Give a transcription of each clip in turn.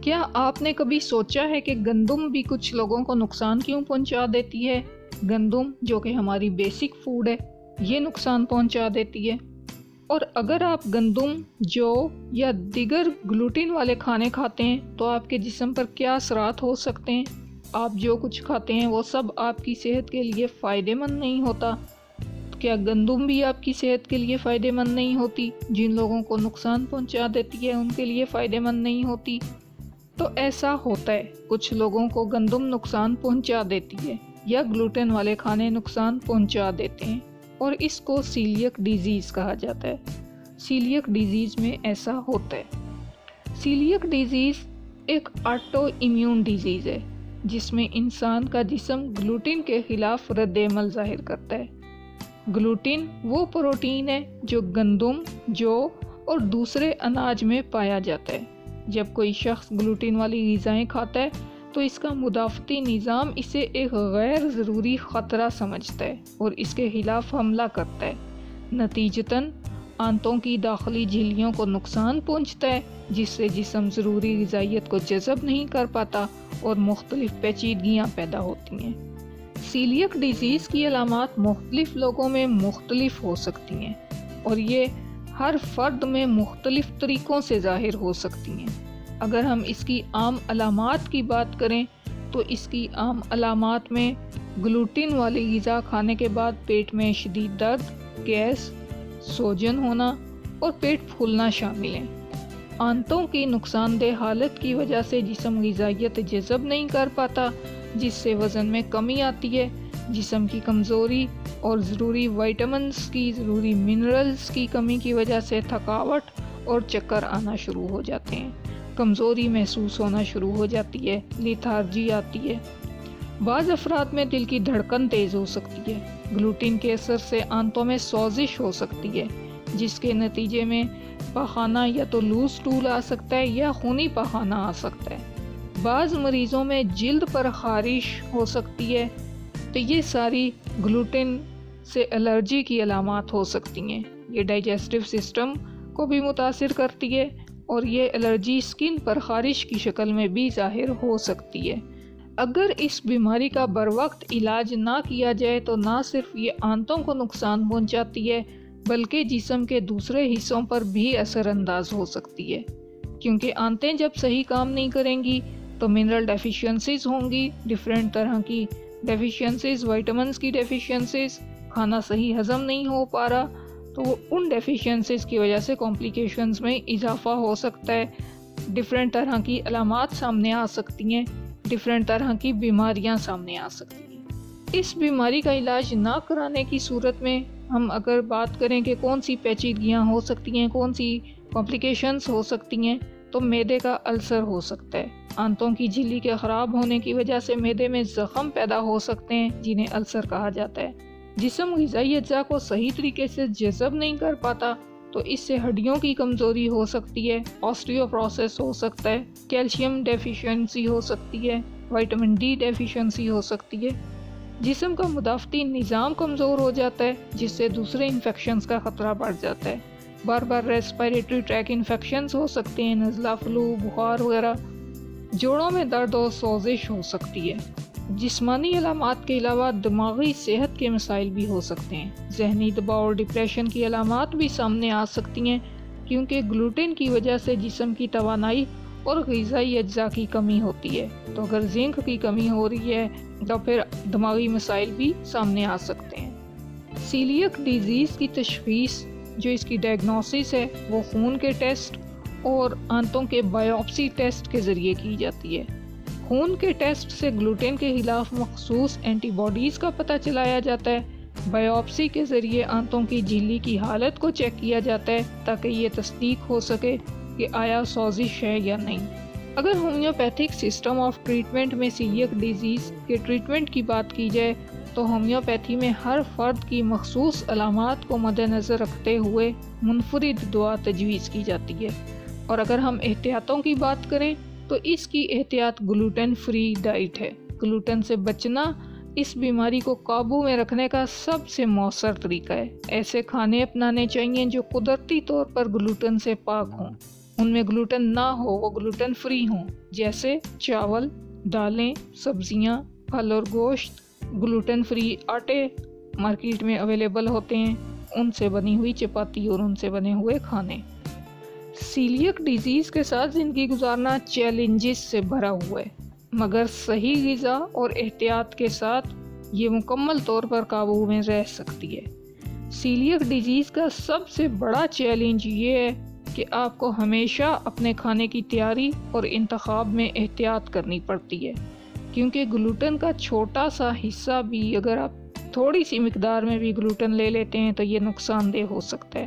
کیا آپ نے کبھی سوچا ہے کہ گندم بھی کچھ لوگوں کو نقصان کیوں پہنچا دیتی ہے؟ گندم جو کہ ہماری بیسک فوڈ ہے، یہ نقصان پہنچا دیتی ہے۔ اور اگر آپ گندم، جو یا دیگر گلوٹین والے کھانے کھاتے ہیں تو آپ کے جسم پر کیا اثرات ہو سکتے ہیں؟ آپ جو کچھ کھاتے ہیں وہ سب آپ کی صحت کے لیے فائدہ مند نہیں ہوتا۔ کیا گندم بھی آپ کی صحت کے لیے فائدہ مند نہیں ہوتی؟ جن لوگوں کو نقصان پہنچا دیتی ہے ان کے لیے فائدہ مند نہیں ہوتی؟ تو ایسا ہوتا ہے، کچھ لوگوں کو گندم نقصان پہنچا دیتی ہے یا گلوٹین والے کھانے نقصان پہنچا دیتے ہیں، اور اس کو سیلیک ڈیزیز کہا جاتا ہے۔ سیلیک ڈیزیز میں ایسا ہوتا ہے۔ سیلیک ڈیزیز ایک آٹو امیون ڈیزیز ہے جس میں انسان کا جسم گلوٹین کے خلاف رد عمل ظاہر کرتا ہے۔ گلوٹین وہ پروٹین ہے جو گندم، جو اور دوسرے اناج میں پایا جاتا ہے۔ جب کوئی شخص گلوٹین والی غذائیں کھاتا ہے تو اس کا مدافعتی نظام اسے ایک غیر ضروری خطرہ سمجھتا ہے اور اس کے خلاف حملہ کرتا ہے۔ نتیجتاً آنتوں کی داخلی جھلیوں کو نقصان پہنچتا ہے، جس سے جسم ضروری غذائیت کو جذب نہیں کر پاتا اور مختلف پیچیدگیاں پیدا ہوتی ہیں۔ سیلیک ڈیزیز کی علامات مختلف لوگوں میں مختلف ہو سکتی ہیں اور یہ ہر فرد میں مختلف طریقوں سے ظاہر ہو سکتی ہیں۔ اگر ہم اس کی عام علامات کی بات کریں تو اس کی عام علامات میں گلوٹین والی غذا کھانے کے بعد پیٹ میں شدید درد، گیس، سوجن ہونا اور پیٹ پھولنا شامل ہیں۔ آنتوں کی نقصان دہ حالت کی وجہ سے جسم غذائیت جذب نہیں کر پاتا، جس سے وزن میں کمی آتی ہے۔ جسم کی کمزوری اور ضروری وائٹامنز کی، ضروری منرلز کی کمی کی وجہ سے تھکاوٹ اور چکر آنا شروع ہو جاتے ہیں۔ کمزوری محسوس ہونا شروع ہو جاتی ہے، لیتھارجی آتی ہے۔ بعض افراد میں دل کی دھڑکن تیز ہو سکتی ہے۔ گلوٹین کے اثر سے آنتوں میں سوزش ہو سکتی ہے، جس کے نتیجے میں پاخانہ یا تو لوز سٹول آ سکتا ہے یا خونی پاخانہ آ سکتا ہے۔ بعض مریضوں میں جلد پر خارش ہو سکتی ہے۔ تو یہ ساری گلوٹین سے الرجی کی علامات ہو سکتی ہیں۔ یہ ڈائجسٹو سسٹم کو بھی متاثر کرتی ہے اور یہ الرجی سکن پر خارش کی شکل میں بھی ظاہر ہو سکتی ہے۔ اگر اس بیماری کا بروقت علاج نہ کیا جائے تو نہ صرف یہ آنتوں کو نقصان پہنچاتی ہے بلکہ جسم کے دوسرے حصوں پر بھی اثر انداز ہو سکتی ہے، کیونکہ آنتیں جب صحیح کام نہیں کریں گی تو منرل ڈیفیشنسیز ہوں گی، ڈیفرنٹ طرح کی ڈیفیشنسیز، وائٹامنس کی ڈیفیشنسیز، کھانا صحیح ہضم نہیں ہو پا رہا تو ان ڈیفیشنسیز کی وجہ سے کمپلیکیشنز میں اضافہ ہو سکتا ہے۔ ڈیفرنٹ طرح کی علامات سامنے آ سکتی ہیں، ڈیفرنٹ طرح کی بیماریاں سامنے آ سکتی ہیں۔ اس بیماری کا علاج نہ کرانے کی صورت میں ہم اگر بات کریں کہ کون سی پیچیدگیاں ہو سکتی ہیں، کون سی کمپلیکیشنز ہو سکتی ہیں، تو معدے کا السر ہو سکتا ہے۔ آنتوں کی جھلی کے خراب ہونے کی وجہ سے معدے میں زخم پیدا ہو سکتے ہیں جنہیں السر کہا جاتا ہے۔ جسم غذائی اجزاء کو صحیح طریقے سے جذب نہیں کر پاتا تو اس سے ہڈیوں کی کمزوری ہو سکتی ہے، آسٹیوپروسس ہو سکتا ہے، کیلشیم ڈیفیشنسی ہو سکتی ہے، وائٹامن ڈی ڈیفیشنسی ہو سکتی ہے۔ جسم کا مدافعتی نظام کمزور ہو جاتا ہے جس سے دوسرے انفیکشنز کا خطرہ بڑھ جاتا ہے۔ بار بار ریسپیریٹری ٹریک انفیکشنز ہو سکتے ہیں، نزلہ، فلو، بخار وغیرہ۔ جوڑوں میں درد اور سوزش ہو سکتی ہے۔ جسمانی علامات کے علاوہ دماغی صحت کے مسائل بھی ہو سکتے ہیں۔ ذہنی دباؤ اور ڈپریشن کی علامات بھی سامنے آ سکتی ہیں، کیونکہ گلوٹین کی وجہ سے جسم کی توانائی اور غذائی اجزاء کی کمی ہوتی ہے۔ تو اگر زنک کی کمی ہو رہی ہے تو پھر دماغی مسائل بھی سامنے آ سکتے ہیں۔ سیلیک ڈیزیز کی تشخیص، جو اس کی ڈائگنوسس ہے، وہ خون کے ٹیسٹ اور آنتوں کے بائیوپسی ٹیسٹ کے ذریعے کی جاتی ہے۔ خون کے ٹیسٹ سے گلوٹین کے خلاف مخصوص اینٹی باڈیز کا پتہ چلایا جاتا ہے۔ بائیوپسی کے ذریعے آنتوں کی جھلی کی حالت کو چیک کیا جاتا ہے تاکہ یہ تصدیق ہو سکے کہ آیا سوزش ہے یا نہیں۔ اگر ہومیوپیتھک سسٹم آف ٹریٹمنٹ میں سیلیک ڈیزیز کے ٹریٹمنٹ کی بات کی جائے تو ہومیوپیتھی میں ہر فرد کی مخصوص علامات کو مد نظر رکھتے ہوئے منفرد دوا تجویز کی جاتی ہے۔ اور اگر ہم احتیاطوں کی بات کریں تو اس کی احتیاط گلوٹین فری ڈائٹ ہے۔ گلوٹین سے بچنا اس بیماری کو قابو میں رکھنے کا سب سے مؤثر طریقہ ہے۔ ایسے کھانے اپنانے چاہیے جو قدرتی طور پر گلوٹین سے پاک ہوں۔ ان میں گلوٹن نہ ہو، وہ گلوٹن فری ہوں، جیسے چاول، دالیں، سبزیاں، پھل اور گوشت۔ گلوٹن فری آٹے مارکیٹ میں اویلیبل ہوتے ہیں، ان سے بنی ہوئی چپاتی اور ان سے بنے ہوئے کھانے۔ سیلیاک ڈیزیز کے ساتھ زندگی گزارنا چیلنجز سے بھرا ہوا ہے، مگر صحیح غذا اور احتیاط کے ساتھ یہ مکمل طور پر قابو میں رہ سکتی ہے۔ سیلیاک ڈیزیز کا سب سے بڑا چیلنج یہ ہے کہ آپ کو ہمیشہ اپنے کھانے کی تیاری اور انتخاب میں احتیاط کرنی پڑتی ہے، کیونکہ گلوٹن کا چھوٹا سا حصہ بھی، اگر آپ تھوڑی سی مقدار میں بھی گلوٹن لے لیتے ہیں تو یہ نقصان دہ ہو سکتا ہے۔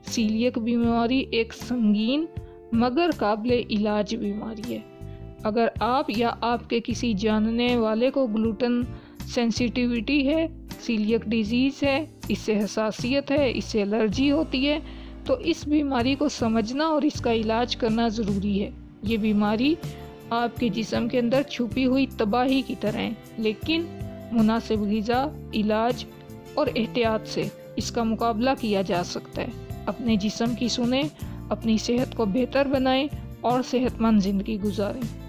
سیلیاک بیماری ایک سنگین مگر قابل علاج بیماری ہے۔ اگر آپ یا آپ کے کسی جاننے والے کو گلوٹن سینسیٹیوٹی ہے، سیلیاک ڈیزیز ہے، اس سے حساسیت ہے، اس سے الرجی ہوتی ہے، تو اس بیماری کو سمجھنا اور اس کا علاج کرنا ضروری ہے۔ یہ بیماری آپ کے جسم کے اندر چھپی ہوئی تباہی کی طرح ہے، لیکن مناسب غذا، علاج اور احتیاط سے اس کا مقابلہ کیا جا سکتا ہے۔ اپنے جسم کی سنیں، اپنی صحت کو بہتر بنائیں اور صحت مند زندگی گزاریں۔